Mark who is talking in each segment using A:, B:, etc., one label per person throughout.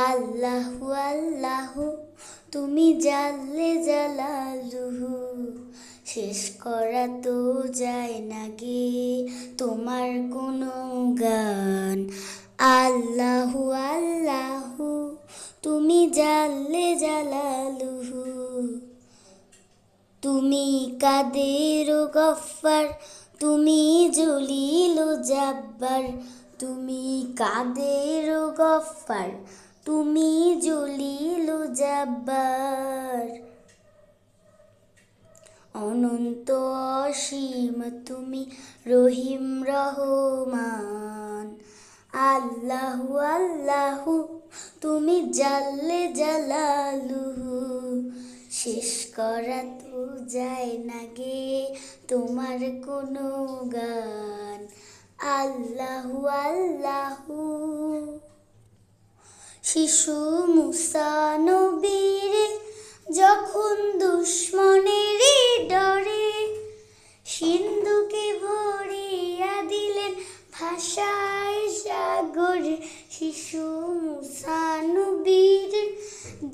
A: আল্লাহু আল্লাহু তুমি জাল্লে জালালুহু, শেষ করা তো যায় না গে তোমার কোনো গান। আল্লাহু আল্লাহু তুমি জাল্লে জালালুহু, তুমি কাদের গফফার, তুমি জলিল জাব্বার। তুমি কাদের গফফার, তুমি জলিল জাব্বার। অনন্ত অসীম তুমি রহিম রহমান। আল্লাহু আল্লাহু তুমি জাল্লে জালালুহু, শেষ করা তো যায় না গে তোমার কোনো গান। আল্লাহু আল্লাহু শিশু মুসা নবীরে যখন দুশ্মনের ডরে সিন্ধুকে ভরিয়া দিলেন ভাষায় সাগরে। শিশু মুসা নবীরে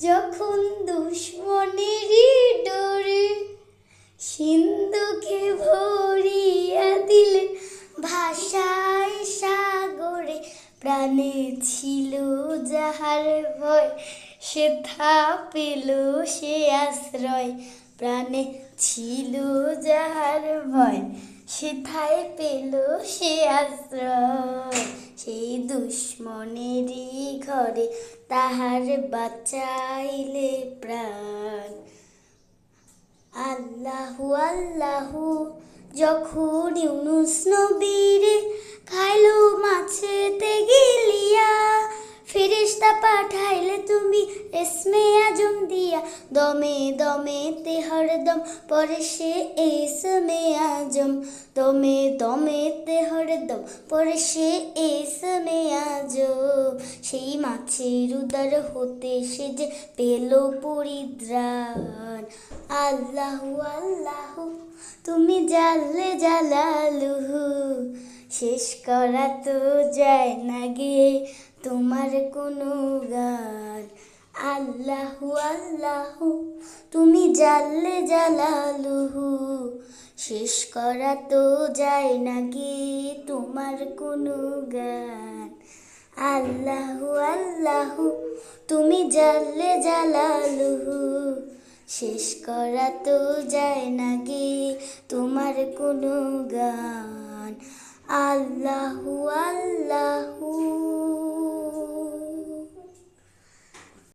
A: যখন দুশ্মনের ডরে সিন্ধুকে ভরিয়া দিলেন ভাষায় সাগরে। প্রাণে ছিল যাহার ভয়, সেথা পেল সে আশ্রয়। প্রাণে ছিল যাহার ভয়, সেথায় পেল সে আশ্রয়। সেই দুশ্মনেরই ঘরে তাহার বাঁচাইলে প্রাণ। আল্লাহু আল্লাহু যখন ইউনুস নবীরে খাইলো মাছেতে গিলিয়া, ফেরেশতা পাঠাইলে তুমি ইসমে আজম দিয়া। দমে দমেতে হরদম পরে সে ইসমে আজম। দমে দমেতে হরদম পরে সে ইসমে আজম। সেই মাছের উদর হতে সে যে পেল পরিত্রাণ। আল্লাহু আল্লাহু তুমি জাল্লে জালালুহু, শেষ করা তো যায় না গে তোমার কোনো গান। আল্লাহু আল্লাহু তুমি জাল্লে জালালুহু, শেষ করা তো যায় না গে তোমার কোনো গান। আল্লাহু আল্লাহু তুমি জাল্লে জালালুহু, শেষ করা তো যায় না গে তোমার কোনো গান। আল্লাহু আল্লাহু